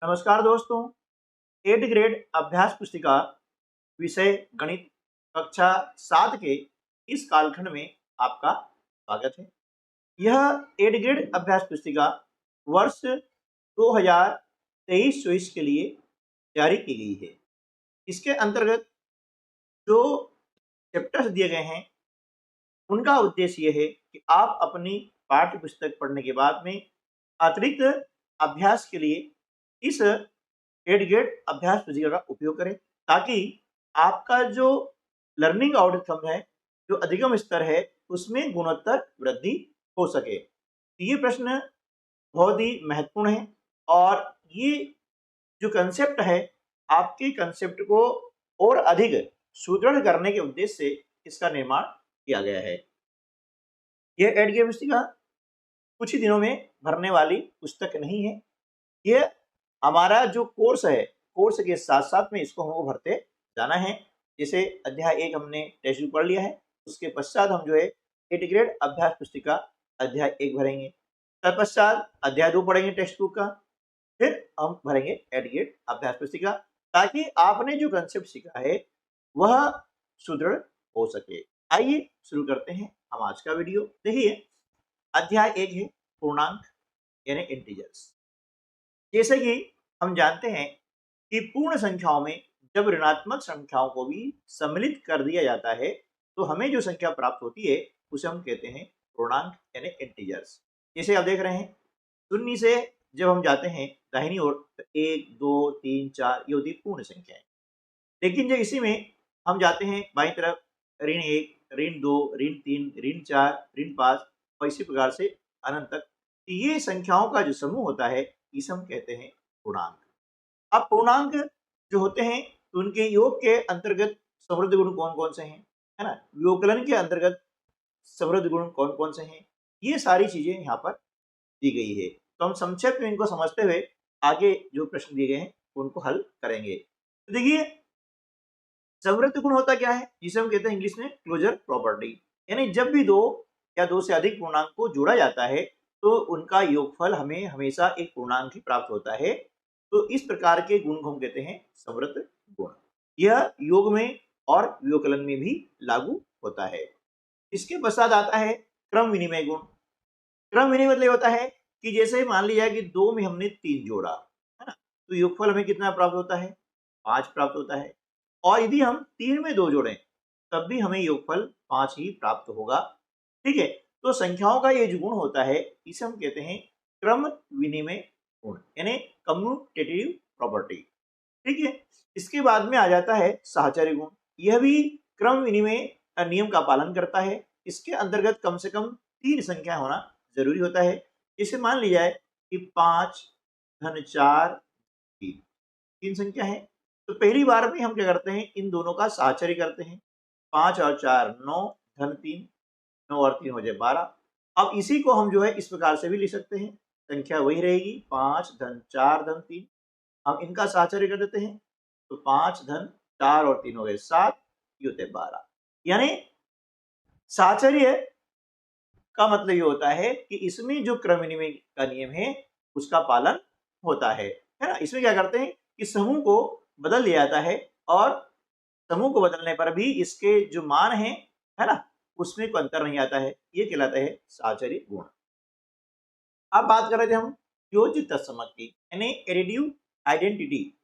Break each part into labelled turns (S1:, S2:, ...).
S1: नमस्कार दोस्तों। 8th grade अभ्यास पुस्तिका विषय गणित कक्षा 7 के इस कालखंड में आपका स्वागत है। यह 8th ग्रेड अभ्यास पुस्तिका वर्ष 2023-24 के लिए जारी की गई है। इसके अंतर्गत जो चैप्टर्स दिए गए हैं उनका उद्देश्य यह है कि आप अपनी पाठ्य पुस्तक पढ़ने के बाद में अतिरिक्त अभ्यास के लिए इस 8th ग्रेड अभ्यास पुस्तिका का उपयोग करें, ताकि आपका जो लर्निंग आउटकम है, जो अधिगम स्तर है, उसमें गुणोत्तर वृद्धि हो सके। ये प्रश्न बहुत ही महत्वपूर्ण है और ये जो कंसेप्ट है, आपके कंसेप्ट को और अधिक सुदृढ़ करने के उद्देश्य से इसका निर्माण किया गया है। यह 8th ग्रेड पुस्तिका कुछ ही दिनों में भरने वाली पुस्तक नहीं है। यह हमारा जो कोर्स है, कोर्स के साथ साथ में इसको हमको भरते जाना है। जैसे अध्याय 1 हमने टेक्स्ट बुक पढ़ लिया है, उसके पश्चात हम जो है 8th ग्रेड अभ्यास पुस्तिका अध्याय 1 भरेंगे। तत्पश्चात अध्याय 2 पढ़ेंगे टेक्स्ट बुक का, फिर हम भरेंगे 8th ग्रेड अभ्यास पुस्तिका, ताकि आपने जो कंसेप्ट सीखा है वह सुदृढ़ हो सके। आइए शुरू करते हैं हम आज का वीडियो। देखिए, अध्याय 1 है पूर्णांक यानी इंटीजर्स। जैसे कि हम जानते हैं कि पूर्ण संख्याओं में जब ऋणात्मक संख्याओं को भी सम्मिलित कर दिया जाता है तो हमें जो संख्या प्राप्त होती है उसे हम कहते हैं पूर्णांक यानी इंटीजर्स। जैसे आप देख रहे हैं, शून्य से जब हम जाते हैं दाहिनी ओर तो 1, 2, 3, 4 ये होती पूर्ण संख्याएं। लेकिन जब इसी में हम जाते हैं बाईं तरफ, ऋण 1, ऋण 2, ऋण 3, ऋण 4, ऋण 5 और इसी प्रकार से अनंत तक, ये संख्याओं का जो समूह होता है इसे हम कहते हैं पूर्णांक। अब पूर्णांक जो होते हैं तो उनके योग के अंतर्गत समृद्ध गुण कौन कौन से हैं, है ना, व्योकलन के अंतर्गत समृद्ध गुण कौन कौन से हैं, ये सारी चीजें यहाँ पर दी गई है। तो हम संक्षेप में इनको समझते हुए आगे जो प्रश्न दिए गए हैं उनको हल करेंगे। तो देखिए, समृद्ध गुण होता क्या है, जिसे हम कहते हैं इंग्लिश में क्लोजर प्रॉपर्टी। यानी जब भी दो या दो से अधिक पूर्णांक को जोड़ा जाता है तो उनका योगफल हमें हमेशा एक पूर्णांक ही प्राप्त होता है। तो इस प्रकार के गुण को हम कहते हैं समृद्ध गुण। यह योग में और व्योकलन में भी लागू होता है। इसके पश्चात आता है क्रम विनिमय गुण। क्रम विनिमय मतलब होता है कि जैसे मान लिया कि 2 में हमने 3 जोड़ा, है ना, तो योगफल हमें कितना प्राप्त होता है, 5 प्राप्त होता है। और यदि हम 3 में 2 जोड़ें तब भी हमें योगफल 5 ही प्राप्त होगा। ठीक है, तो संख्याओं का ये जो गुण होता है इसे हम कहते हैं क्रम विनिमय गुण यानी कम्यूटेटिव प्रॉपर्टी। ठीक है, इसके बाद में आ जाता है साहचर्य गुण। यह भी क्रम विनिमय नियम का पालन करता है। इसके अंतर्गत कम से कम 3 संख्या होना जरूरी होता है। जैसे मान लिया जाए कि 5 धन 4 3 संख्या है, तो पहली बार में हम क्या करते हैं, इन दोनों का साहचर्य करते हैं। 5 और 4 9 धन 3, 9 और 3 हो जाए 12। अब इसी को हम जो है इस प्रकार से भी लिख सकते हैं, संख्या वही रहेगी 5 धन 4 धन 3। हम इनका साहचर्य कर देते हैं तो 5 धन 4 और 3 हो गए 7, ये होते 12। यानी साहचर्य का मतलब ये होता है कि इसमें जो क्रम विनिमय का नियम है उसका पालन होता है ना। इसमें क्या करते हैं कि समूह को बदल दिया जाता है और समूह को बदलने पर भी इसके जो मान है ना, उसमें कोई अंतर नहीं आता है। ये कहलाता है साहचर्य गुण। अब बात कर रहे थे हम योजित तत्समक की यानी एडिटिव आइडेंटिटी।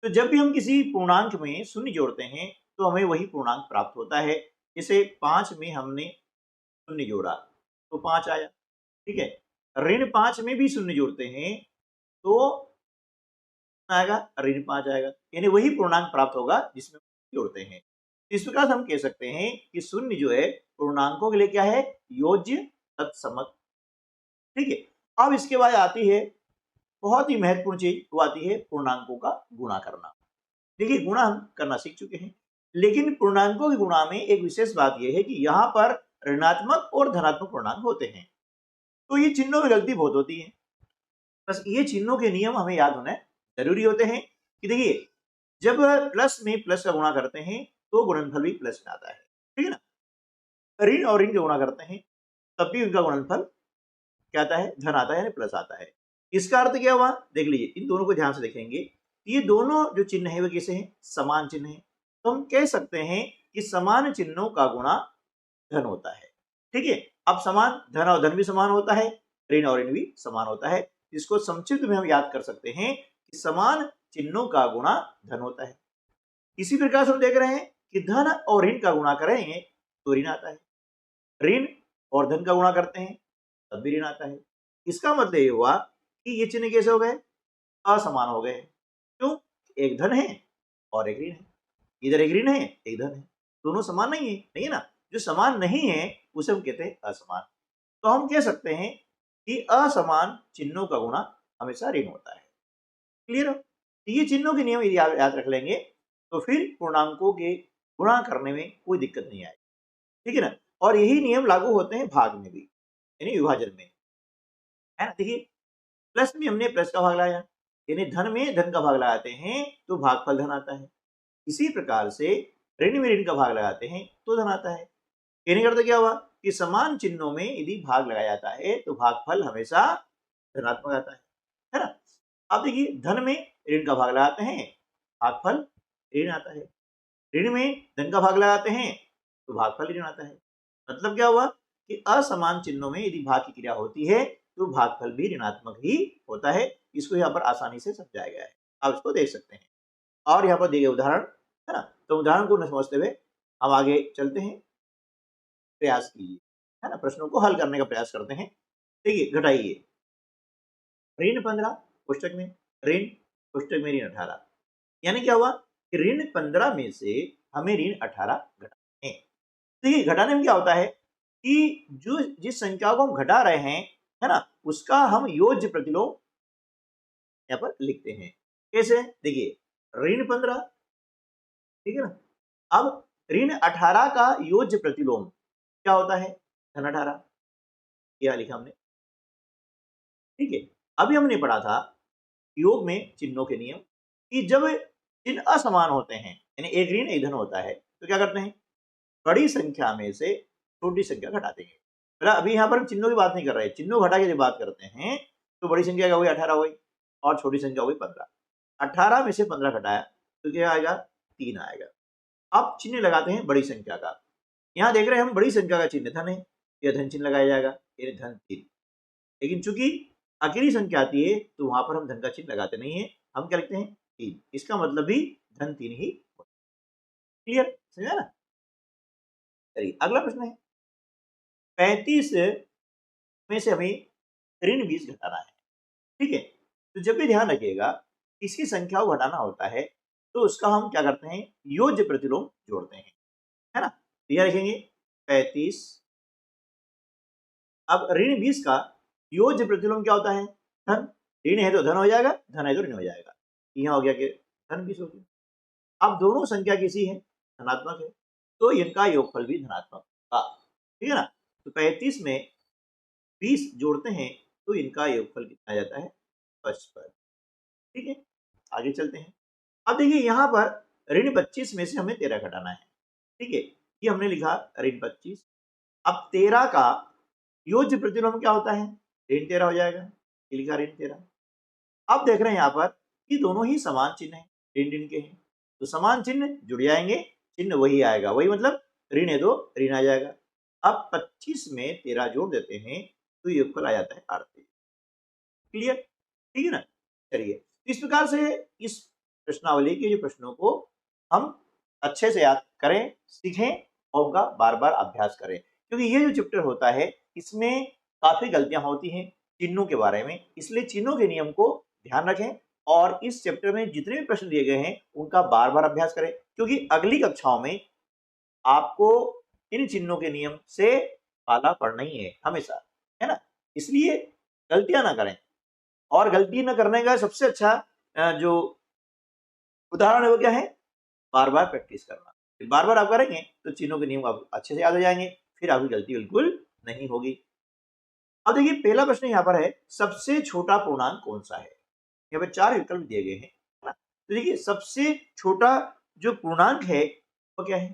S1: तो जब भी हम किसी पूर्णांक में शून्य जोड़ते हैं तो हमें वही पूर्णांक प्राप्त होता है। जैसे 5 में हमने शून्य जोड़ा तो 5 आया। ठीक है, ऋण 5 में भी शून्य जोड़ते हैं तो आएगा ऋण 5 आएगा, यानी वही पूर्णांक प्राप्त होगा जिसमें जोड़ते हैं। इस प्रकार हम कह सकते हैं कि शून्य जो है पूर्णांकों के लिए क्या है, योज्य तत्समक। ठीक है, अब इसके बाद आती है बहुत ही महत्वपूर्ण चीज, वो आती है पूर्णांकों का गुणा करना। देखिए, गुणा हम करना सीख चुके हैं, लेकिन पूर्णांकों की गुणा में एक विशेष बात यह है कि यहाँ पर ऋणात्मक और धनात्मक पूर्णांक होते हैं। तो ये चिन्हों में गलती बहुत होती है। बस ये चिन्हों के नियम हमें याद होने जरूरी होते हैं कि देखिए, जब प्लस में प्लस का गुणा करते हैं तो गुणनफल भी प्लस में आता है। ठीक है ना, ऋण और ऋण का गुणा करते हैं तब भी उनका गुणनफल क्या आता है, धन आता है, यानी प्लस आता है। इसका अर्थ क्या हुआ, देख लीजिए, इन दोनों को ध्यान से देखेंगे। ये दोनों जो चिन्ह है वो कैसे हैं, समान चिन्ह है। तो हम कह सकते हैं कि समान चिन्हों का गुणा धन होता है। ठीक है, अब समान धन और धन भी समान होता है, ऋण और ऋण भी समान होता है। इसको संक्षिप्त में हम याद कर सकते हैं कि समान चिन्हों का गुणा धन होता है। इसी प्रकार से हम देख रहे हैं कि धन और ऋण का गुणा करेंगे तो ऋण आता है, ऋण और धन का गुणा करते हैं तब भी ऋण आता है। इसका मतलब ये हुआ कि ये चिन्ह कैसे हो गए, असमान हो गए। क्यों, एक धन है और एक ऋण है, इधर एक ऋण है एक धन है, दोनों समान नहीं है ना। जो समान नहीं है उसे हम कहते हैं असमान। तो हम कह सकते हैं कि असमान चिन्हों का गुणा हमेशा ऋण होता है। क्लियर है? तो ये चिन्हों के नियम यदि आप याद रख लेंगे तो फिर पूर्णांकों के गुणा करने में कोई दिक्कत नहीं आएगी। ठीक है ना। और यही नियम लागू होते हैं भाग में भी, यानी विभाजन में, है ना। देखिए, प्लस में हमने प्लस का भाग लाया, यानी धन में धन का भाग लगाते हैं तो भागफल धन आता है। इसी प्रकार से ऋण में ऋण का भाग लगाते हैं तो धन आता है। कहने का अर्थ क्या हुआ कि समान चिन्हों में यदि भाग लगाया जाता है तो भागफल हमेशा धनात्मक आता है ना। अब देखिए, धन में ऋण का भाग लगाते हैं, भागफल ऋण आता है। ऋण में धन का भाग लगाते हैं तो भागफल ऋण आता है। मतलब क्या हुआ कि असमान चिन्हों में यदि भाग की क्रिया होती है तो भागफल भी ऋणात्मक ही होता है। इसको यहाँ पर आसानी से समझाया गया है, आप इसको देख सकते हैं। और यहाँ पर दिए गए उदाहरण, है ना। तो उदाहरण को न समझते हुए हम आगे चलते हैं, प्रयास कीजिए, है ना, प्रश्नों को हल करने का प्रयास करते हैं। देखिए, घटाइए, ऋण 15 पुस्तक में, ऋण पुस्तक में ऋण 18, यानी क्या हुआ कि ऋण 15 में से हमें ऋण 18 घटाने हैं। देखिए, घटाने में क्या होता है कि जो जिस संख्या को हम घटा रहे हैं, है ना, उसका हम योज्य प्रतिलोम यहाँ पर लिखते हैं। कैसे, देखिए, ऋण 15, ठीक है ना। अब ऋण 18 का योज्य प्रतिलोम क्या होता है, धन 18, क्या लिखा हमने, ठीक है। अभी हमने पढ़ा था योग में चिन्हों के नियम कि जब चिन्ह असमान होते हैं, यानी एक ऋण एक धन होता है, तो क्या करते हैं, बड़ी संख्या में से छोटी संख्या घटाते हैं। अभी यहाँ पर हम चिन्हों की बात नहीं कर रहे, चिन्हों घटा के जब बात करते हैं तो बड़ी संख्या क्या हुई, 18 हुई, और छोटी संख्या हुई 15। 18 में से 15 घटाया तो क्या आएगा, 3 आएगा। अब चिन्ह लगाते हैं बड़ी संख्या का। यहाँ देख रहे हैं हम, बड़ी संख्या का चिन्ह धन है, यह धन चिन्ह लगाया जाएगा, यानी धन 3। लेकिन चूंकि अकेली संख्या आती है तो वहां पर हम धन का चिन्ह लगाते नहीं है, हम क्या लिखते हैं, 3। इसका मतलब भी धन 3 ही। क्लियर, समझा ना। चलिए, अगला प्रश्न है, 35 में से हमें ऋण 20 घटाना है। ठीक है, तो जब भी ध्यान रखिएगा, किसी संख्या को घटाना होता है तो उसका हम क्या करते हैं, योज्य प्रतिलोम जोड़ते हैं, है ना। तो यह लिखेंगे 35, अब ऋण 20 का योज्य प्रतिलोम क्या होता है, धन। ऋण है तो धन हो जाएगा, धन है तो ऋण हो जाएगा। यहाँ हो गया कि धन 20 हो गया। अब दोनों संख्या किसी है, धनात्मक है, तो इनका योगफल भी धनात्मक का, ठीक है ना। तो 35 में 20 जोड़ते हैं तो इनका योगफल कितना जाता है, 55। ठीक है, आगे चलते हैं। अब देखिए, यहाँ पर ऋण 25 में से हमें 13 घटाना है। ठीक है, ये हमने लिखा ऋण 25। अब 13 का योज्य प्रतिलोम क्या होता है, ऋण 13 हो जाएगा, ये लिखा ऋण 13। अब देख रहे हैं यहाँ पर कि दोनों ही समान चिन्ह है, ऋण ऋण के हैं, तो समान चिन्ह जुड़ जाएंगे, चिन्ह वही आएगा, वही मतलब ऋण है तो ऋण आ जाएगा। अब 25 में 13 जोड़ देते हैं तो योगफल आ जाता है 38। क्लियर, ठीक है ना। चलिए, इस प्रकार से इस प्रश्नावली के जो प्रश्नों को हम अच्छे से याद करें, सीखें और उनका बार बार अभ्यास करें, क्योंकि ये जो चैप्टर होता है इसमें काफी गलतियां होती हैं चिन्हों के बारे में, इसलिए चिन्हों के नियम को ध्यान रखें और इस चैप्टर में जितने भी प्रश्न दिए गए हैं उनका बार बार अभ्यास करें, क्योंकि अगली कक्षाओं में आपको इन चिन्हों के नियम से पाला पड़ना ही है हमेशा, है ना। इसलिए गलतियां ना करें, और गलती न करने का सबसे अच्छा जो उदाहरण है वो क्या है, बार बार प्रैक्टिस करना। बार बार आप करेंगे तो चिन्हों के नियम आप अच्छे से याद हो जाएंगे, फिर आपकी गलती बिल्कुल नहीं होगी। अब देखिए, पहला प्रश्न यहाँ पर है, सबसे छोटा पूर्णांक कौन सा है। यहाँ पर 4 विकल्प दिए गए हैं, है ना। तो देखिए, सबसे छोटा जो पूर्णांक है वो क्या है,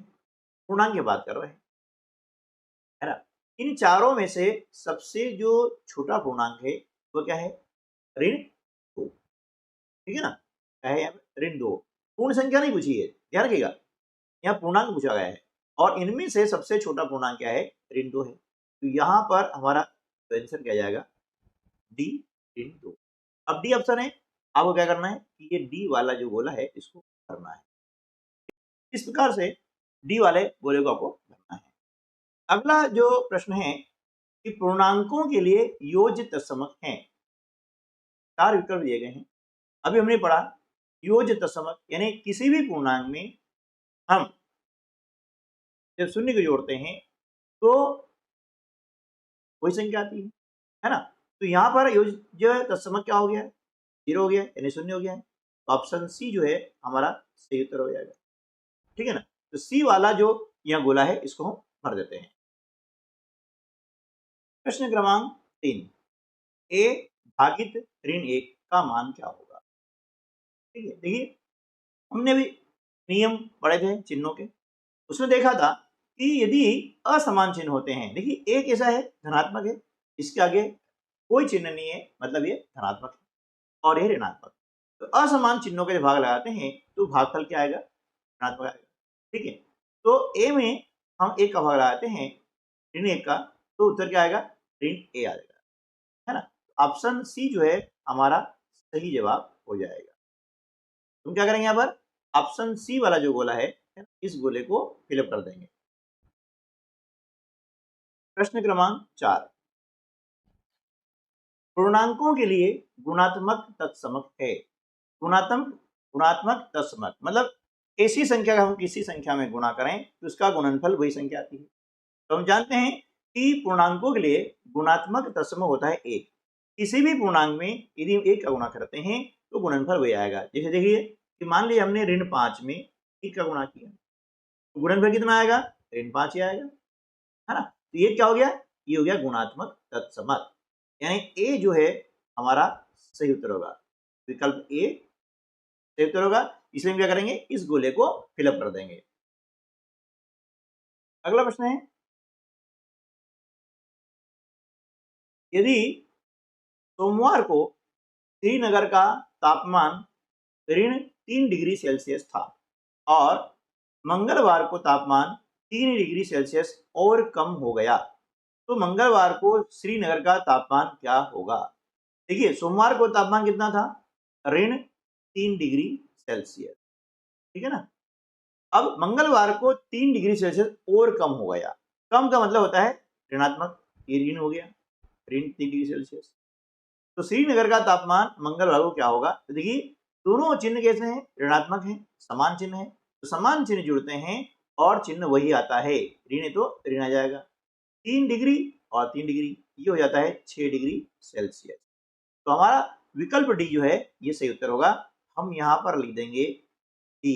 S1: पूर्णांक की बात कर रहे हैं, है ना। इन चारों में से सबसे जो छोटा पूर्णांक है वो क्या है, ऋण 2, ठीक है ना, क्या है यहाँ पे ऋण 2। पूर्ण संख्या नहीं पूछी है, ध्यान रखिएगा, यहाँ पूर्णांक पूछा गया है और इनमें से सबसे छोटा पूर्णांक क्या है, ऋण 2 है। तो यहाँ पर हमारा आंसर क्या जाएगा, डी, ऋण 2। अब डी ऑप्शन है, आपको क्या करना है कि ये डी वाला जो गोला है इसको करना है। इस प्रकार से डी वाले गोले को आपको करना है। अगला जो प्रश्न है कि पूर्णांकों के लिए योज्य तत्समक हैं, 4 विकल्प दिए गए हैं। अभी हमने पढ़ा योज्य तत्समक यानी किसी भी पूर्णांक में हम जब शून्य को जोड़ते हैं तो वही संख्या आती है ना। तो यहाँ पर योज्य तत्समक क्या हो गया, 0 हो गया यानी 0 हो गया है। तो ऑप्शन सी जो है हमारा सही उत्तर हो जाएगा, ठीक है ना। तो सी वाला जो यहाँ गोला है इसको हम भर देते हैं। प्रश्न क्रमांक 3, ए भागित ऋण 1 का मान क्या होगा। ठीक है, देखिए हमने भी नियम पढ़े थे चिन्हों के, उसमें देखा था कि यदि असमान चिन्ह होते हैं, देखिए एक ऐसा है धनात्मक है, इसके आगे कोई चिन्ह नहीं है, मतलब ये धनात्मक है और ये ऋणात्मक। तो असमान चिन्हों के भाग लगाते हैं तो भागफल क्या आएगा, ऋणात्मक आएगा, ठीक है। तो ए में हम 1 का भाग लगाते हैं ऋण 1 का, तो उत्तर क्या आएगा, ऋण ए आ जाएगा, है ना। ऑप्शन सी जो है हमारा सही जवाब हो जाएगा। तुम क्या करेंगे यहाँ पर ऑप्शन सी वाला जो गोला है इस गोले को फिलअप कर देंगे। प्रश्न क्रमांक 4, पूर्णांकों के लिए गुणात्मक तत्समक है। गुणात्मक तत्समक मतलब ऐसी संख्या का हम किसी संख्या में गुणा करें तो उसका गुणनफल वही संख्या आती है। तो हम जानते हैं कि पूर्णांकों के लिए गुणात्मक तत्समक होता है 1। किसी भी पूर्णांक में यदि हम 1 का गुणा करते हैं तो गुणनफल वही आएगा। जैसे देखिए कि मान लीजिए हमने ऋण 5 में 1 का गुणा किया, तो गुणनफल कितना आएगा, ऋण 5 ही आएगा, है ना। तो ये क्या हो गया, ये हो गया गुणात्मक तत्समक, यानी ए जो है हमारा सही उत्तर होगा, विकल्प ए सही उत्तर होगा। इसलिए हम क्या करेंगे, इस गोले को फिलअप कर देंगे। अगला प्रश्न है, यदि सोमवार को श्रीनगर का तापमान ऋण 3 डिग्री सेल्सियस था और मंगलवार को तापमान 3 डिग्री सेल्सियस और कम हो गया, तो मंगलवार को श्रीनगर का तापमान क्या होगा। देखिए सोमवार को तापमान कितना था, ऋण 3 डिग्री सेल्सियस, ठीक है ना। अब मंगलवार को 3 डिग्री सेल्सियस और कम हो गया, कम का मतलब होता है ऋणात्मक, ये ऋण हो गया, ऋण 3 डिग्री सेल्सियस। तो श्रीनगर का तापमान मंगलवार को क्या होगा, तो देखिए दोनों चिन्ह कैसे हैं, ऋणात्मक हैं, समान चिन्ह है, तो समान चिन्ह जुड़ते हैं और चिन्ह वही आता है, ऋण है तो ऋण आ जाएगा। 3 डिग्री और 3 डिग्री ये हो जाता है 6 डिग्री सेल्सियस। तो हमारा विकल्प डी जो है ये सही उत्तर होगा। हम यहाँ पर लिख देंगे डी,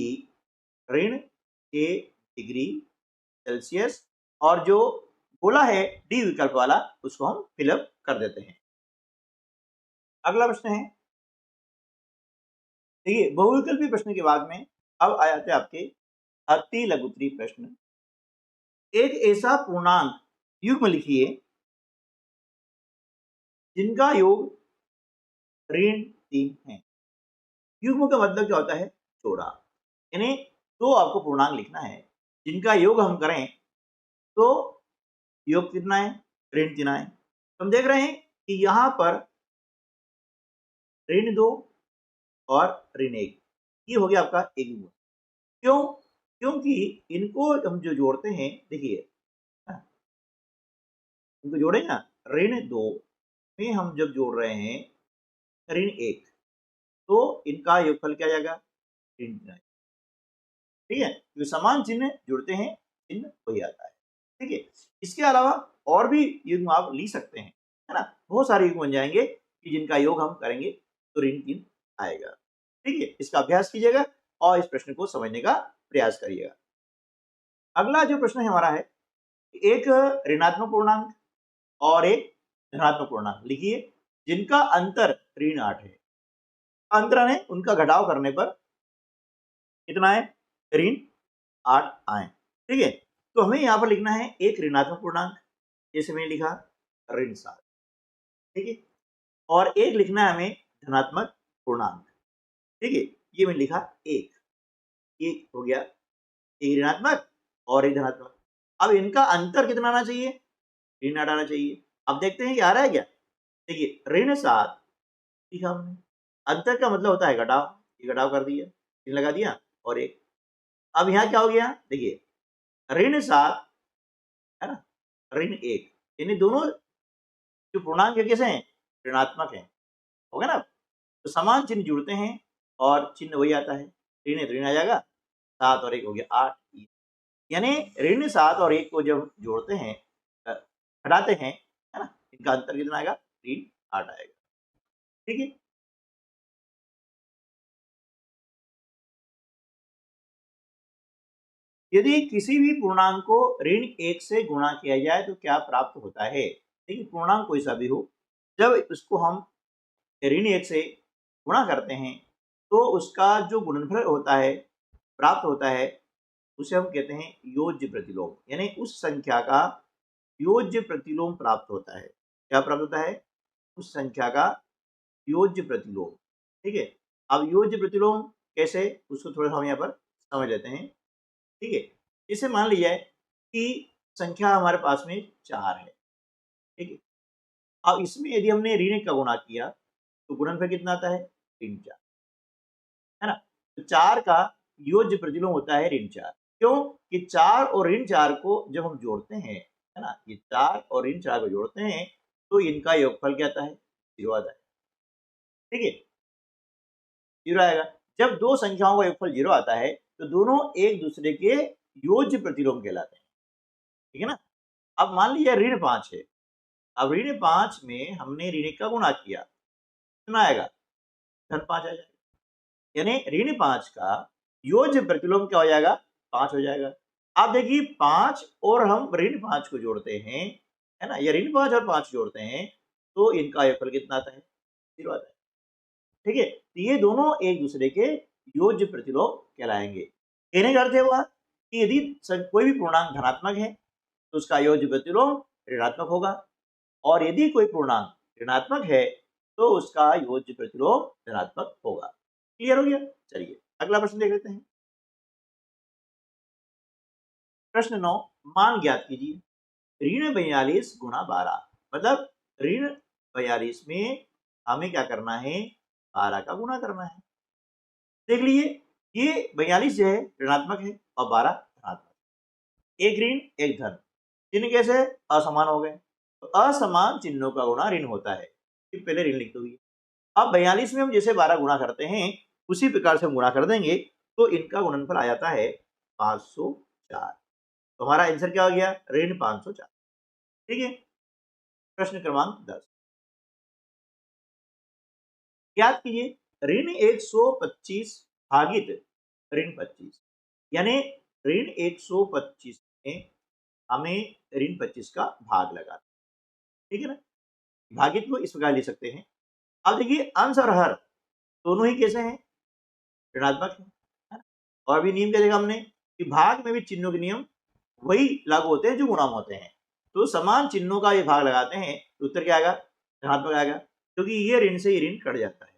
S1: ऋण 6 डिग्री सेल्सियस, और जो गोला है डी विकल्प वाला उसको हम फिलअप कर देते हैं। अगला प्रश्न है, देखिए बहुविकल्पी प्रश्न के बाद में अब आ जाते हैं आपके अति लघुत्तरीय प्रश्न। एक ऐसा पूर्णांक युग्म लिखिए जिनका योग ऋण 3 है। युग्म का मतलब क्या होता है, जोड़ा, यानी तो आपको पूर्णांक लिखना है जिनका योग हम करें तो योग कितना है, ऋण 3 है। हम देख रहे हैं कि यहाँ पर ऋण 2 और ऋण 1 ये हो गया आपका एक युग्म। क्यों, क्योंकि इनको हम जो जोड़ते हैं, देखिए इनको जोड़े ना, ऋण 2 में हम जब जोड़ रहे हैं ऋण 1 तो इनका योगफल क्या जाएगा, ऋण 3, ठीक है। जो समान चिन्ह जुड़ते हैं चिन्ह वही आता है, ठीक है। इसके अलावा और भी युग्म आप ली सकते हैं, है ना, बहुत सारे युग्म बन जाएंगे कि जिनका योग हम करेंगे तो ऋण 3 आएगा, ठीक है। इसका अभ्यास कीजिएगा और इस प्रश्न को समझने का प्रयास करिएगा। अगला जो प्रश्न हमारा है, एक ऋणात्मक पूर्णांक और एक धनात्मक पूर्णांक लिखिए जिनका अंतर ऋण 8 है। अंतर है उनका घटाव करने पर कितना है, ऋण 8 आए, ठीक है। तो हमें यहाँ पर लिखना है एक ऋणात्मक पूर्णांक, जैसे मैंने लिखा ऋण 7, ठीक है, और एक लिखना है हमें धनात्मक पूर्णांक। ठीक है, ये मैंने लिखा एक, ये हो गया एक ऋणात्मक और एक धनात्मक। अब इनका अंतर कितना आना चाहिए? ऋण आठ आना चाहिए। अब देखते हैं कि आ रहा है क्या। देखिए ऋण 7 लिखा हमने, अंतर का मतलब होता है घटाव, ये घटाव कर दिया, ऋण लगा दिया और एक। अब यहाँ क्या हो गया, देखिए ऋण 7 है ना, ऋण 1, यानी दोनों जो पूर्णांक है कैसे हैं, ऋणात्मक है, हो गया ना। तो समान चिन्ह जुड़ते हैं और चिन्ह वही आता है, ऋण है तो ऋण आ जाएगा, 7 और 1 हो गया 8। यानी ऋण 7 और 1 को जब जोड़ते हैं, घटाते हैं, है ना, इनका अंतर कितना आएगा, ऋण 8 आएगा। ठीक है, यदि किसी भी पूर्णांक को ऋण 1 से गुणा किया जाए तो क्या प्राप्त होता है। देखिए पूर्णांक कोई सा भी हो, जब उसको हम ऋण 1 से गुणा करते हैं तो उसका जो गुणनफल होता है, प्राप्त होता है, उसे हम कहते हैं योज्य प्रतिलोम, यानी उस संख्या का योज्य प्रतिलोम प्राप्त होता है। क्या प्राप्त होता है, उस संख्या का योज्य प्रतिलोम। ठीक है, अब योज्य प्रतिलोम कैसे, उसको थोड़ा सा हम यहाँ पर समझ लेते हैं। ठीक है, इसे मान लिया कि संख्या हमारे पास में 4 है। ठीक है, अब इसमें यदि हमने ऋण का गुणा किया तो गुणनफल कितना आता है, ऋण 4, है ना। तो 4 का योज्य प्रतिलोम होता है ऋण 4। क्यों कि 4 और ऋण 4 को जब हम जोड़ते हैं, है ना, ये 4 और ऋण 4 को जोड़ते हैं तो इनका योगफल क्या आता है, 0 आता है। ठीक है, 0 आएगा। जब दो संख्याओं का योगफल 0 आता है तो दोनों एक दूसरे के योज्य प्रतिलोम कहलाते हैं। ठीक है ना। अब मान लीजिए ऋण 5 है, अब ऋण 5 में हमने ऋण का गुणा किया, कितना आएगा, धन 5 आ जाएगा। यानी ऋण 5 का योज्य प्रतिलोम क्या हो जाएगा, 5 हो जाएगा। आप देखिए 5 और हम ऋण 5 को जोड़ते हैं, है ना, या ऋण 5 और 5 जोड़ते हैं तो इनका योगफल कितना आता है, 0 आता है। ठीक है, तो ये दोनों एक दूसरे के योज्य प्रतिलोम कहलाएंगे। कहने का अर्थ है हुआ कि यदि कोई भी पूर्णांक धनात्मक है तो उसका योज्य प्रतिलोम ऋणात्मक होगा, और यदि कोई पूर्णांक ऋणात्मक है तो उसका योज्य प्रतिलोम धनात्मक होगा। क्लियर हो गया। चलिए अगला प्रश्न देख लेते हैं। प्रश्न 9, मान ज्ञात कीजिए। ऋण 42 गुणा 12, मतलब ऋण 42 में हमें क्या करना है, 12 का गुणा करना है। देख लीजिए ये 42 जो है ऋणात्मक है और 12 धनात्मक, एक ऋण एक धन, चिन्ह कैसे असमान हो गए, तो असमान चिन्हों का गुणा ऋण होता है। पहले ऋण लिख दो। अब 42 में हम जैसे 12 गुणा करते हैं उसी प्रकार से हम गुणा कर देंगे तो इनका गुणनफल आ जाता है 504। तो हमारा आंसर क्या हो गया, ऋण 504। ठीक है, प्रश्न क्रमांक 10, याद कीजिए ऋण 125 भागित ऋण 25, यानी ऋण 125 में हमें ऋण 25 का भाग लगा। ठीक है ना, भागित को इस प्रकार लिख सकते हैं। अब देखिए अंश और हर दोनों ही कैसे हैं, ऋणात्मक है ना? और भी नियम क्या देखा हमने कि भाग में भी चिन्हों के नियम वही लागू होते हैं जो गुणा में होते हैं। तो समान चिन्हों का ये भाग लगाते हैं तो उत्तर क्या आएगा, धनात्मक आएगा, क्योंकि ये ऋण से ये ऋण कट जाता है।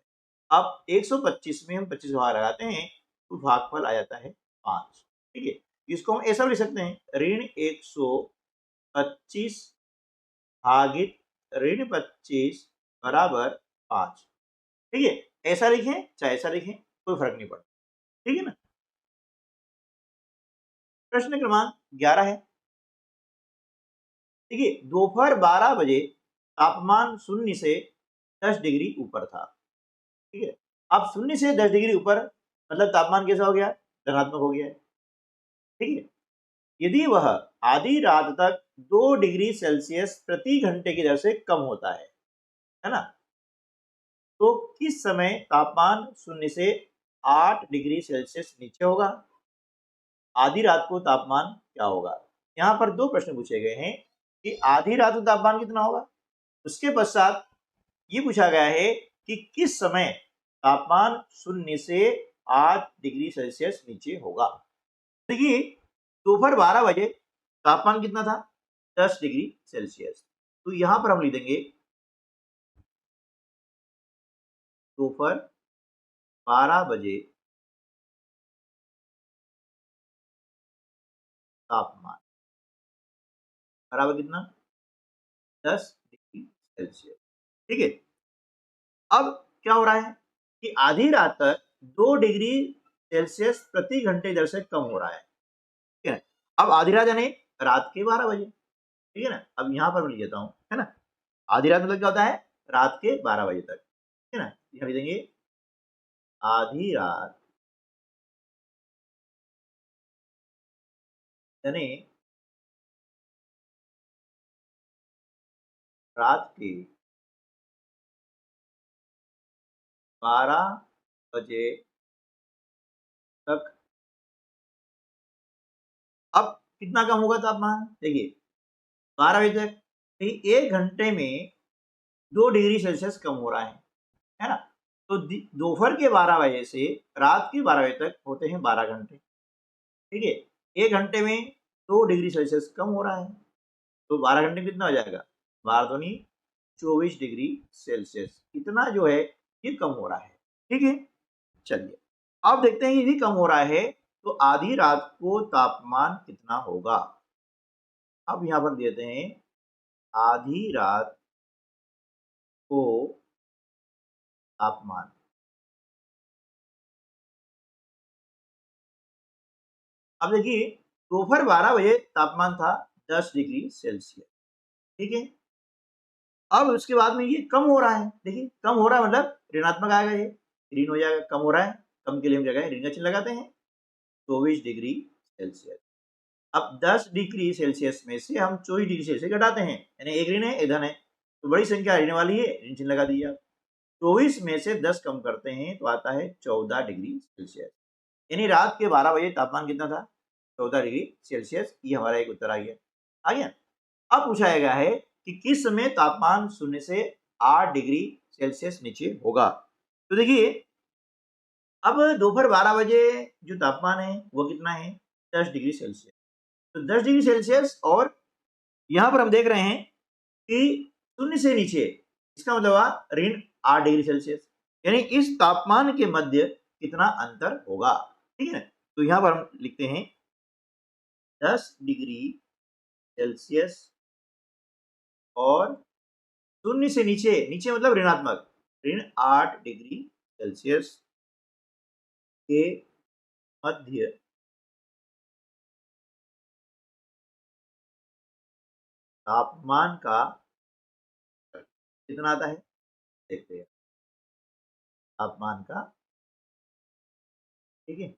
S1: अब 125 में हम 25 का भाग लगाते हैं तो भागफल आ जाता है 5। ठीक है, इसको हम ऐसा लिख सकते हैं, ऋण 125 भागित ऋण 25 बराबर 5। ठीक है, ऐसा लिखें चाहे ऐसा लिखें कोई फर्क नहीं पड़ता। ठीक है ना। प्रश्न क्रमांक 11 है। देखिए दोपहर 12 बजे तापमान 0 से 10 डिग्री ऊपर था। ठीक है, अब 0 से 10 डिग्री ऊपर मतलब तापमान कैसा हो गया, धनात्मक हो गया है। ठीक है, यदि वह आधी रात तक 2 डिग्री सेल्सियस प्रति घंटे की दर से कम होता है ना, तो किस समय तापमान 0 से 8 डिग्री सेल्सियस नीचे होगा। आधी रात को तापमान क्या होगा। यहाँ पर दो प्रश्न पूछे गए हैं कि आधी रात को तापमान कितना होगा, उसके पश्चात ये पूछा गया है कि किस समय तापमान 0 से 8 डिग्री सेल्सियस नीचे होगा। देखिए दोपहर 12 बजे तापमान कितना था, 10 डिग्री सेल्सियस। तो यहां पर हम लिख देंगे दोपहर 12 बजे तापमान बराबर कितना, 10 डिग्री सेल्सियस। ठीक है। अब क्या हो रहा है कि आधी रात तक 2 डिग्री सेल्सियस प्रति घंटे दर से कम हो रहा है। ठीक है। अब आधी रात यानी रात के 12 बजे। ठीक है ना। अब यहाँ पर मैं लिख देता हूँ, है ना। आधी रात मतलब क्या होता है, रात के 12 बजे तक। ठीक है ना। यहाँ लिख देंगे आधी रात यानी रात के 12 बजे तक। अब कितना कम होगा तापमान, देखिए 12 बजे तक, तो 1 घंटे में 2 डिग्री सेल्सियस कम हो रहा है ना। तो दोपहर के 12 बजे से रात के 12 बजे तक होते हैं 12 घंटे। ठीक है। 1 घंटे में 2 डिग्री सेल्सियस कम हो रहा है, तो 12 घंटे में कितना हो जाएगा, 12 दूनी 24 डिग्री सेल्सियस। इतना जो है ये कम हो रहा है। ठीक है। चलिए अब देखते हैं ये भी कम हो रहा है, तो आधी रात को तापमान कितना होगा। अब यहां पर देते हैं आधी रात को तापमान। अब देखिए दोपहर 12 बजे तापमान था 10 डिग्री सेल्सियस। ठीक है। अब उसके बाद में ये कम हो रहा है, देखिए कम हो रहा है मतलब ऋणात्मक आएगा, ये ऋण हो जाएगा। कम हो रहा है, कम के लिए हम जगह ऋण का चिन्ह लगाते हैं। 24 डिग्री सेल्सियस। अब 10 डिग्री सेल्सियस में से हम 24 डिग्री सेल्सियस घटाते हैं, यानी एक ऋण है एक धन है, तो बड़ी संख्या ऋण वाली है, ऋण चिन्ह लगा दीजिए आप। 24 में से 10 कम करते हैं तो आता है 14 डिग्री सेल्सियस। यानी रात के 12 बजे तापमान कितना था, 14 डिग्री सेल्सियस। ये हमारा एक उत्तर आ गया। आ गया। अब पूछा गया है कि किस समय तापमान 0 से 8 डिग्री सेल्सियस नीचे होगा। तो देखिए अब दोपहर 12 बजे जो तापमान है वो कितना है, 10 डिग्री सेल्सियस। तो 10 डिग्री सेल्सियस, और यहां पर हम देख रहे हैं कि 0 से नीचे, इसका मतलब हुआ ऋण 8 डिग्री सेल्सियस। यानी इस तापमान के मध्य कितना अंतर होगा। ठीक है। तो यहां पर हम लिखते हैं 10 डिग्री सेल्सियस और 0 से नीचे, नीचे मतलब ऋणात्मक, ऋण 8 डिग्री सेल्सियस के मध्य तापमान का कितना आता है, देखते हैं तापमान का। ठीक है।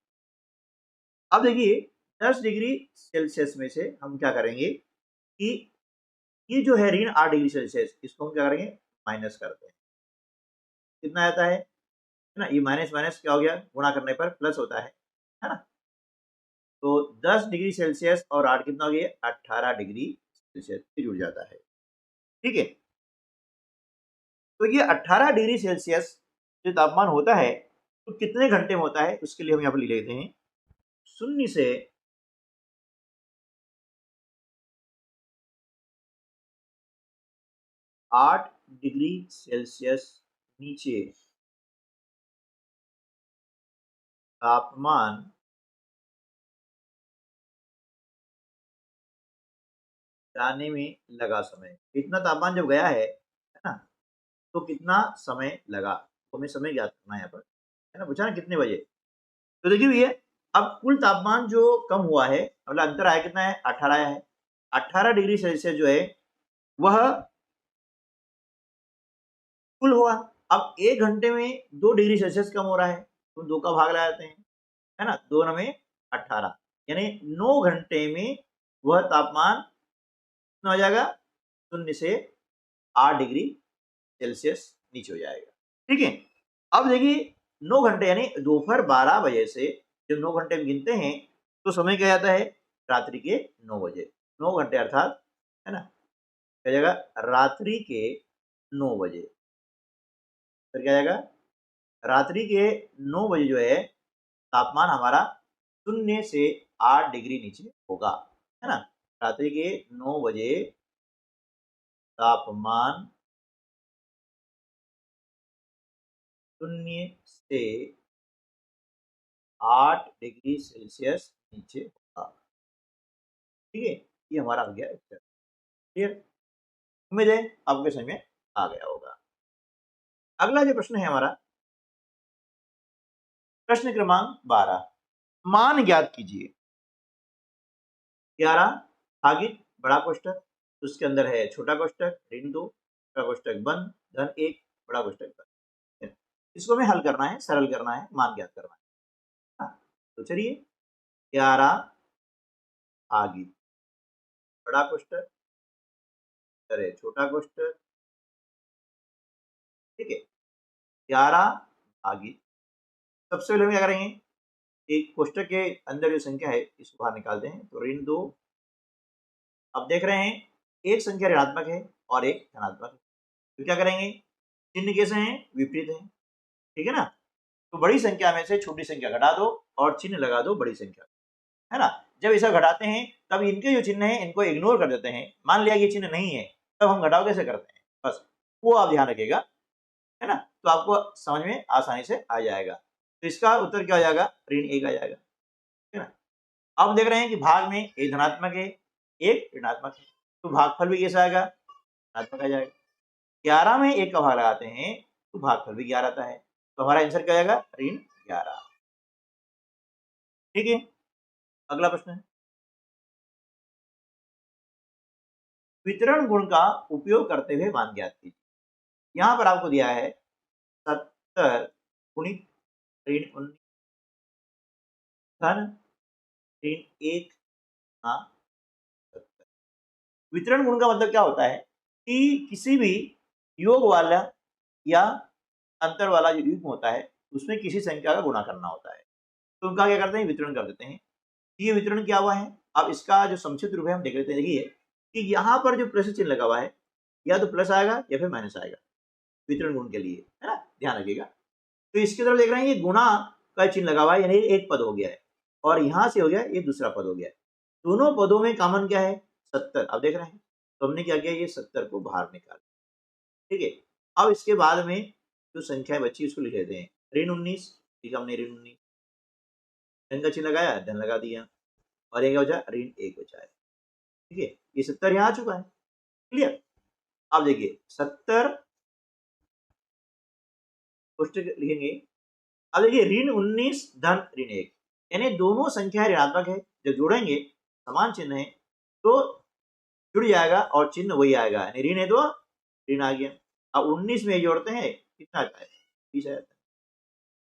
S1: अब देखिए 10 डिग्री सेल्सियस में से हम क्या करेंगे कि ये जो है ऋण 8 डिग्री सेल्सियस, इसको हम क्या करेंगे, माइनस करते हैं। कितना आता है ना, ये माइनस माइनस क्या हो गया, गुणा करने पर प्लस होता है ना। तो 10 डिग्री सेल्सियस और 8 कितना हो गया, 18 डिग्री सेल्सियस से जुड़ जाता है। ठीक है। तो ये 18 डिग्री सेल्सियस जो तापमान होता है तो कितने घंटे में होता है, उसके लिए हम यहाँ पर लिख लेते हैं 0 से 8 डिग्री सेल्सियस नीचे तापमान जाने में लगा समय। इतना तापमान जब गया है ना, तो कितना समय लगा, तो हमें समय ज्ञात करना है यहाँ पर, है ना। पूछा ना कितने बजे। तो देखिए भैया अब कुल तापमान जो कम हुआ है, मतलब अंतर आया कितना है, 18 आया है। 18 डिग्री सेल्सियस जो है वह कुल हुआ। अब 1 घंटे में 2 डिग्री सेल्सियस कम हो रहा है, तो 2 का भाग लगाते हैं, है ना। 2 नवे 18, यानी 9 घंटे में वह तापमान कितना हो जाएगा, 0 से 8 डिग्री सेल्सियस नीचे हो जाएगा। ठीक है। अब देखिए 9 घंटे यानी दोपहर 12 बजे से जब 9 घंटे में गिनते हैं तो समय क्या आता है, रात्रि के 9 बजे। 9 घंटे अर्थात, है ना, क्या जाएगा, रात्रि के 9 बजे। फिर क्या जाएगा, रात्रि के 9 बजे जो है तापमान हमारा 0 से 8 डिग्री नीचे होगा, है ना। रात्रि के 9 बजे तापमान शून्य से 8 डिग्री सेल्सियस नीचे होगा। ठीक है, ये हमारा हो गया उत्तर। क्लियर? उम्मीद है आपके समझ में आ गया होगा। अगला जो प्रश्न है हमारा, प्रश्न क्रमांक 12, मान ज्ञात कीजिए। 11 भागित बड़ा कोष्टक, उसके अंदर है छोटा कोष्टक, ऋण 2, छोटा कोष्टक बंद, धन 1, बड़ा कोष्टक बंद। इसको हमें हल करना है, सरल करना है, मान ज्ञात करना है। हाँ, तो चलिए 11 भागित बड़ा कोष्टक, करे छोटा कोष्टक, ठीक है, 11 भागित, सबसे पहले हम क्या करेंगे, एक कोष्टक के अंदर जो संख्या है इसको बाहर निकालते हैं, तो ऋण 2। अब देख रहे हैं एक संख्या ऋणात्मक है और एक धनात्मक है, तो क्या करेंगे, चिन्ह कैसे हैं, विपरीत है, ठीक है ना। तो बड़ी संख्या में से छोटी संख्या घटा दो और चिन्ह लगा दो बड़ी संख्या, है ना। जब ऐसा घटाते हैं तब इनके जो चिन्ह है इनको इग्नोर कर देते हैं, मान लिया ये चिन्ह नहीं है, तब हम घटाव कैसे करते हैं, बस वो आप ध्यान रखिएगा, है ना। तो आपको समझ में आसानी से आ जाएगा। तो इसका उत्तर क्या हो जाएगा, ऋण 1 आ जाएगा, है ना। अब देख रहे हैं कि भाग में एक धनात्मक है एक ऋणात्मक है, तो भागफल भी कैसा आएगा, धनात्मक आ जाएगा। 11 में 1 का भाग लगाते हैं तो भागफल भी 11 आता है, तो हमारा आंसर क्या आएगा, ऋण 11। ठीक है, अगला प्रश्न है, वितरण गुण का उपयोग करते हुए मान ज्ञात कीजिए। यहां पर आपको दिया है 70 गुणित ऋण 19 धन ऋण 1 हाँ 70। वितरण गुण का मतलब क्या होता है कि किसी भी योग वाला या अंतर वाला जो युग्म होता है उसमें किसी संख्या का गुणा करना होता है, तो उनका क्या करते हैं, वितरण कर देते हैं। ये वितरण क्या हुआ है, अब इसका जो संक्षिप्त रूप है हम देख लेते हैं। देखिए कि यहाँ पर जो प्लस चिन्ह लगा हुआ है या तो प्लस आएगा या फिर माइनस आएगा वितरण गुण के लिए, है ना, ध्यान रखिएगा। तो इसकी तरफ देख रहे हैं ये गुणा का चिन्ह लगा हुआ है, यानी एक पद हो गया है और यहाँ से हो गया ये दूसरा पद हो गया है, दोनों पदों में कॉमन क्या है, 70। अब देख रहे हैं तो हमने क्या किया, ये 70 को बाहर निकाला, ठीक है। अब इसके बाद में जो संख्या बची उसको लिख लेते हैं, ऋण 19, ठीक है, हमने ऋण 19 धन का चिन्ह लगाया, धन लगा दिया, और ये क्या बचा, ऋण 1 बचा है, ठीक है। ये 70 यहाँ आ चुका है, क्लियर। अब देखिए 70 कोष्टक लिखेंगे। अब देखिए ऋण 19 धन ऋण 1, यानी दोनों संख्याएं ऋणात्मक है, जब जोड़ेंगे समान चिन्ह है तो जुड़ जाएगा और चिन्ह वही आएगा, यानी ऋण है तो ऋण आ गया। अब 19 में जोड़ते हैं कितना आता है, 20 आ जाता है।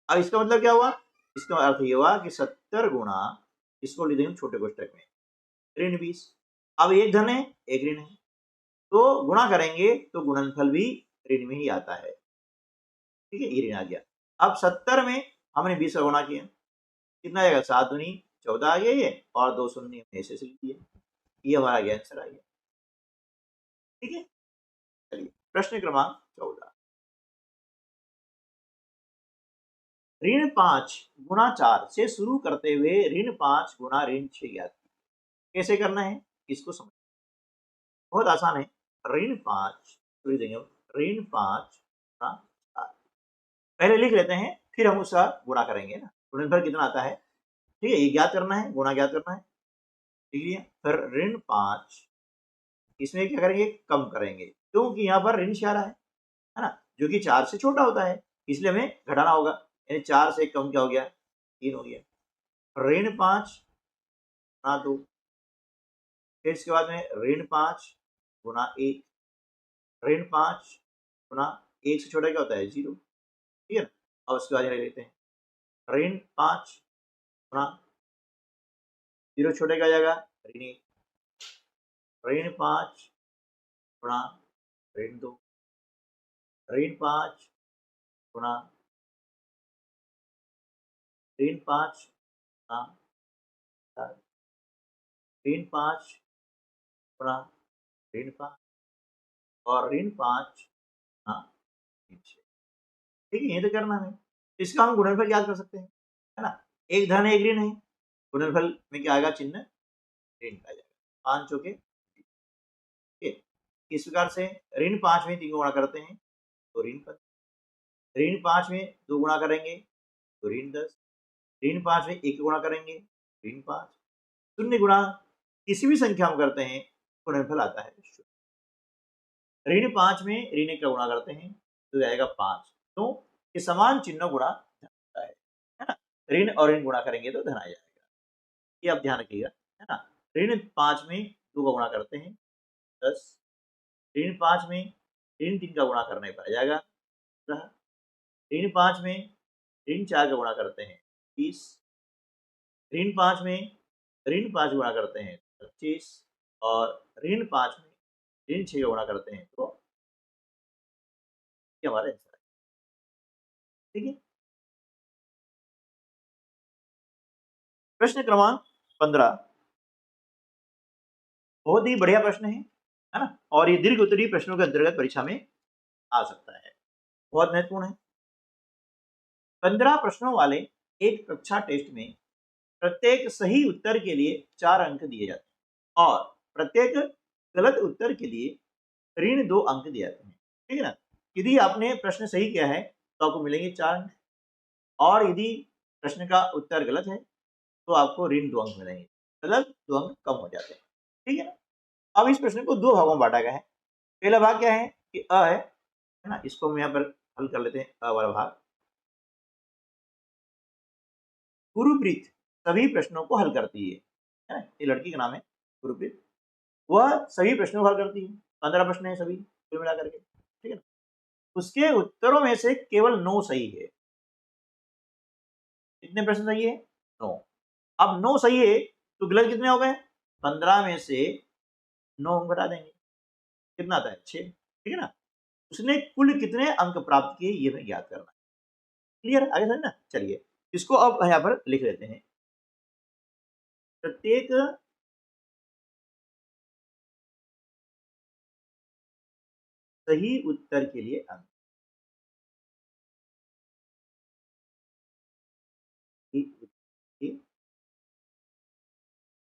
S1: अब इसका मतलब क्या हुआ, इसका अर्थ ये हुआ कि 70 गुणा, इसको लिख देंगे छोटे कोष्टक में, ऋण 20। अब एक धन है एक ऋण है, तो गुणा करेंगे तो गुणनफल भी ऋण में ही आता है, ठीक है, ये ऋण आ गया। अब 70 में हमने 20 का गुणा किया, कितना आएगा, 7 दूनी 14 आ गया ये, और 2 शून्य हमने ऐसे लिख दिए, ये हमारा आंसर आ गया, ठीक है। चलिए प्रश्न क्रमांक 14, ऋण 5 गुणा 4 से शुरू करते हुए ऋण 5 गुणा ऋण 6 ज्ञात कीजिए। कैसे करना है इसको समझ, बहुत आसान है। ऋण 5 देंगे, ऋण 5 गुणा 4 पहले लिख लेते हैं, फिर हम उसका गुणा करेंगे ना, गुणनफल कितना आता है, ठीक है, ये ज्ञात करना है, गुणा ज्ञात करना है, ठीक है। फिर ऋण 5, इसमें क्या करेंगे, कम करेंगे, क्योंकि यहाँ पर ऋण 4 है ना, जो कि 4 से छोटा होता है, इसलिए हमें घटाना होगा, यानी 4 से कम क्या हो गया, 3 हो गया। ऋण 5 गुणा 2, फिर इसके बाद में ऋण 5 गुणा 1, ऋण 5 गुणा 1 से छोटा क्या होता है, 0, ठीक है ना। अब उसके बाद लिख लेते हैं ऋण 5 गुणा 0 छोटे का जाएगा, ऋण 1, ऋण 5 गुणा ऋण 2, ऋण 5 गुणा ऋण 5 गुणा 4, ऋण 5 गुणा ऋण 5 और ऋण 5 गुणा ऋण 6, ठीक है, ये तो करना है। इसका हम गुणनफल याद कर सकते हैं, है ना, एक धन एक ऋण है, गुणनफल में क्या आएगा, चिन्ह ऋण का जाएगा, 5 चौके, ठीक है। इस प्रकार से ऋण 5 में 3 को गुणा करते हैं तो ऋण 5, ऋण 5 में 2 गुणा करेंगे तो ऋण 10, ऋण 5 में 1 गुणा करेंगे ऋण 5, शून्य गुणा किसी भी संख्या में करते हैं गुणनफल आता है शून्य। ऋण 5 में ऋण 1 का गुणा करते हैं तो आएगा 5, तो ये समान चिन्ह गुणा धन होता है ना। ऋण और ऋण गुणा करेंगे तो धन आ जाएगा, ये आप ध्यान रखिएगा, है ना। ऋण 5 में 2 का गुणा करते हैं 10, ऋण 5 में ऋण 3 का गुणा करने पर आ जाएगा, ऋण 5 में ऋण 4 का गुणा करते हैं 20, ऋण 5 में ऋण 5 गुणा करते हैं 25, और ऋण 5 में ऋण 6 का गुणा करते हैं तो ये हमारा आंसर है। ठीक है, प्रश्न क्रमांक 15 बहुत ही बढ़िया प्रश्न है ना, और ये दीर्घ उत्तरीय प्रश्नों के अंतर्गत परीक्षा में आ सकता है, बहुत महत्वपूर्ण है। 15 प्रश्नों वाले एक कक्षा टेस्ट में प्रत्येक सही उत्तर के लिए 4 अंक दिए जाते हैं और प्रत्येक गलत उत्तर के लिए ऋण 2 अंक दिए जाते हैं। ठीक है ना, यदि आपने प्रश्न सही किया है तो आपको मिलेंगे 4 अंक, और यदि प्रश्न का उत्तर गलत है तो आपको ऋण 2 अंक मिलेंगे, मतलब 2 अंक कम हो जाते हैं। ठीक है ना, अब इस प्रश्न को 2 भागों में बांटा गया है। पहला भाग क्या है कि अ है ना, इसको हम यहाँ पर हल कर लेते हैं। अ वाला भाग, गुरुप्रीत सभी प्रश्नों को हल करती है ना, ये लड़की का नाम है गुरुप्रीत, वह सभी प्रश्नों को हल करती है। 15 प्रश्न है सभी कुल मिला करके, ठीक है ना। उसके उत्तरों में से केवल 9 सही है। कितने प्रश्न सही है? 9। अब 9 सही है तो गलत कितने हो गए? 15 में से 9 हम घटा देंगे, कितना आता है? 6। ठीक है ना, उसने कुल कितने अंक प्राप्त किए ये हमें ज्ञात करना है। क्लियर, आगे समझ ना। चलिए इसको अब यहाँ पर लिख लेते हैं। प्रत्येक सही उत्तर के लिए अंक,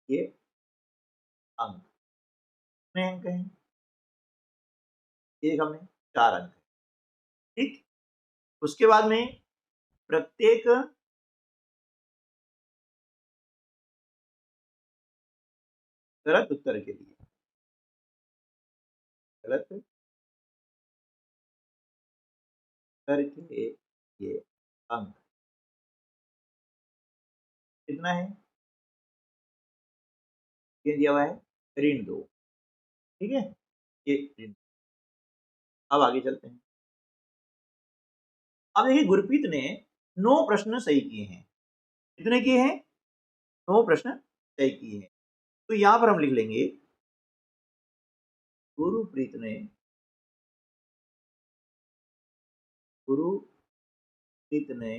S1: ये अंक कितने अंक हैं? एक हमने 4 अंक, ठीक। उसके बाद में प्रत्येक गलत उत्तर के लिए, गलत उत्तर के लिए अंक कितना है? ये दिया हुआ है ऋण 2। ठीक है, ये ऋण। अब आगे चलते हैं। अब देखिए गुरप्रीत ने 9 प्रश्न सही किए हैं। कितने किए हैं? 9 प्रश्न सही किए हैं। तो यहां पर हम लिख लेंगे गुरप्रीत ने, गुरप्रीत ने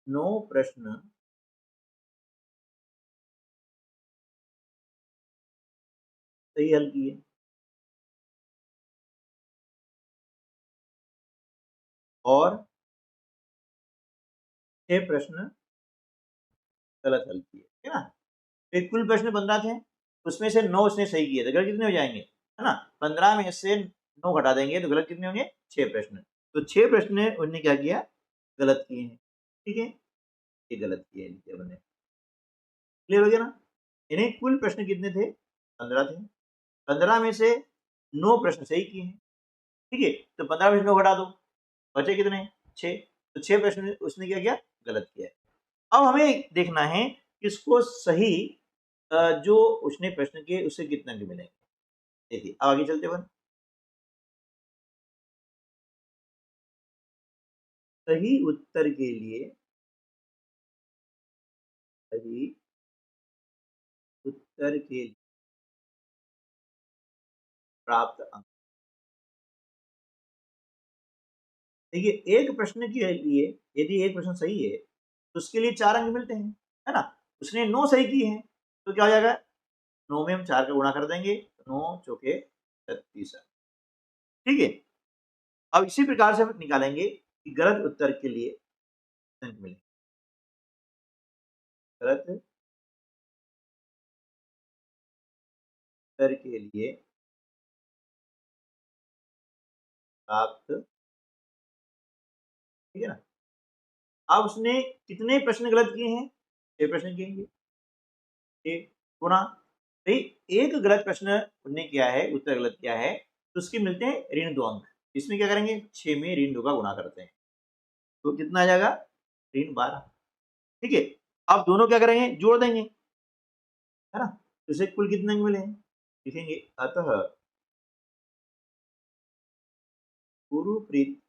S1: 9 प्रश्न सही हल किए और 6 प्रश्न गलत हल किए, है ना। फिर कुल प्रश्न 15 थे, उसमें से 9 उसने सही किए, तो गलत कितने हो जाएंगे? है ना, 15 में से 9 घटा देंगे तो गलत कितने होंगे? 6 प्रश्न। तो 6 प्रश्न उन्होंने क्या किया? गलत किए हैं। ठीक है, ये गलत किए हैं हमने। क्लियर हो गया ना, यानी कुल प्रश्न कितने थे? 15 थे, 15 में से 9 प्रश्न सही किए हैं। ठीक है, तो 15 में से 9 घटा दो, बचे कितने? 6। तो 6 प्रश्न उसने क्या किया? गलत किया है। अब हमें देखना है किसको सही, जो उसने प्रश्न किए उससे कितने अंक मिलेंगे। देखिए अब आगे चलते बन, सही उत्तर के लिए, सही उत्तर के लिए प्राप्त अंक। देखिए एक प्रश्न के लिए यदि एक प्रश्न सही है तो उसके लिए 4 अंक मिलते हैं, है ना। उसने 9 सही किए हैं तो क्या हो जाएगा? 9 में हम 4 का गुणा कर देंगे, 9 चौके 36 अंक। ठीक है, अब इसी प्रकार से हम निकालेंगे कि गलत उत्तर के लिए अंक मिले। गलत उत्तर के लिए प्राप्त, ठीक है ना। अब उसने कितने प्रश्न गलत किए हैं? 6 प्रश्न किए, 6 गुणा, भाई एक गलत प्रश्न उन्होंने किया है, उत्तर गलत किया है, तो उसके मिलते हैं ऋण 2 अंक। इसमें क्या करेंगे, 6 में ऋण 2 का गुणा करते हैं, तो कितना आ जाएगा, ऋण 12, ठीक है। अब दोनों क्या करेंगे, जोड़ देंगे, है ना, तो इसे कुल कितने अंक मिले, लिखेंगे अतः गुरुप्रीत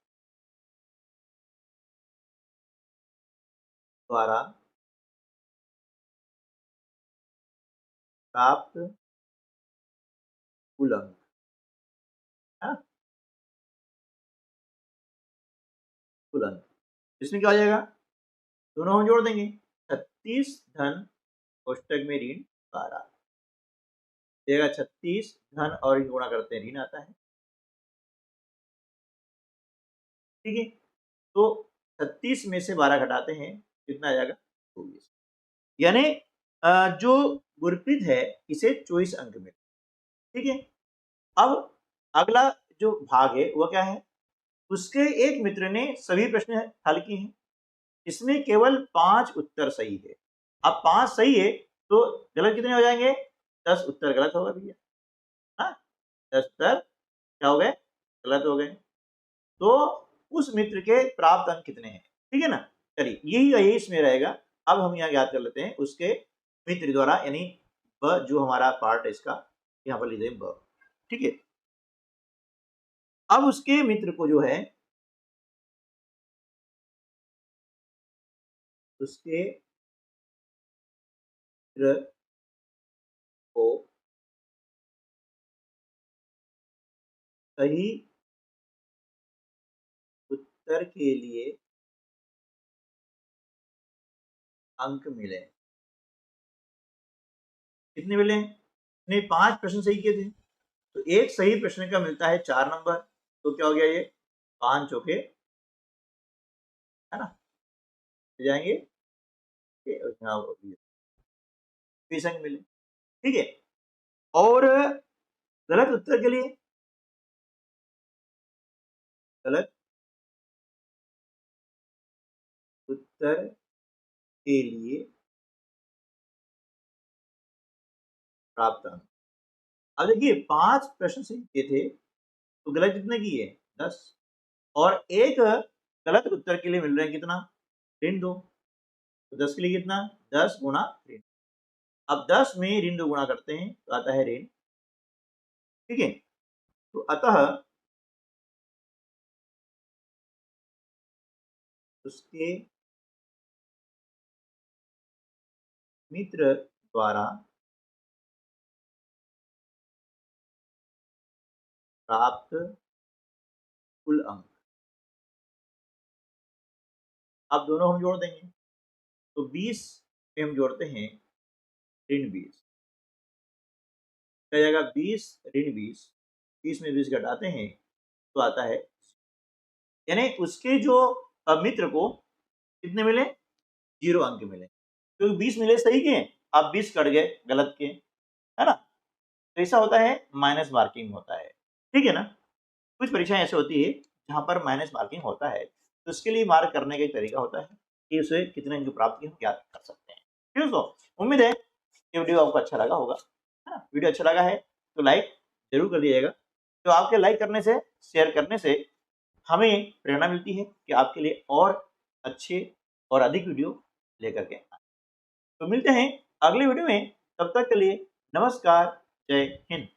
S1: द्वारा प्राप्त कुल अंक, है ना, कुल अंक, इसमें क्या हो जाएगा, दोनों हम जोड़ देंगे, 36 धन कोष्टक में ऋण 12, देगा 36 धन और ऋण गुणा करते हैं ऋण आता है, ठीक है। तो 36 में से 12 घटाते हैं, कितना आ जाएगा, 24, यानी जो गुरप्रीत है इसे 24 अंक मिले, ठीक है। अब अगला जो भाग है वह क्या है, उसके एक मित्र ने सभी प्रश्न हल किए हैं, इसमें केवल 5 उत्तर सही है। अब 5 सही है तो गलत कितने हो जाएंगे, 10 उत्तर गलत होगा भैया, हाँ 10 उत्तर क्या हो गए, गलत हो गए। तो उस मित्र के प्राप्त अंक कितने हैं, ठीक है ना। चलिए यही इसमें रहेगा। अब हम यहाँ याद कर लेते हैं उसके मित्र द्वारा, यानी ब जो हमारा पार्ट है इसका, यहाँ पर लीजिए ब, ठीक है। अब उसके मित्र को जो है, उसके मित्र को सही उत्तर के लिए अंक मिले, कितने मिले, ने 5 प्रश्न सही किए थे, तो एक सही प्रश्न का मिलता है 4 नंबर, तो क्या हो गया, ये 5 चौके, है ना, जाएंगे 20 अंक मिले, ठीक है। और गलत उत्तर के लिए, गलत उत्तर के लिए प्राप्त अंक, अब देखिए 5 प्रश्न सही किए थे तो गलत कितने किए, 10, और एक गलत उत्तर के लिए मिल रहे हैं कितना, ऋण 2, तो 10 के लिए कितना, 10 गुणा ऋण, अब 10 में ऋण 2 गुणा करते हैं तो आता है ऋण, ठीक है। तो अतः उसके मित्र द्वारा प्राप्त कुल अंक, अब दोनों हम जोड़ देंगे, तो 20 में हम जोड़ते हैं ऋण 20, क्या जाएगा, 20 ऋण 20, 20 में 20 घटाते हैं तो आता है, यानी उसके जो मित्र को कितने मिले, 0 अंक मिले, क्योंकि 20 मिले सही के, अब 20 कट गए गलत के, है ना, तो ऐसा होता है, माइनस मार्किंग होता है, ठीक है ना। कुछ परीक्षाएं ऐसे होती है जहां पर माइनस मार्किंग होता है, तो उसके लिए मार्क करने का एक तरीका होता है कि उसे कितने अंक प्राप्त किए हम ज्ञात कर सकते हैं, ठीक है। दोस्तों उम्मीद है ये वीडियो आपको अच्छा लगा होगा, है ना, वीडियो अच्छा लगा है तो लाइक जरूर कर दीजिएगा, तो आपके लाइक करने से, शेयर करने से हमें प्रेरणा मिलती है कि आपके लिए और अच्छे और अधिक वीडियो लेकर के आए। तो मिलते हैं अगले वीडियो में, तब तक के लिए नमस्कार, जय हिंद।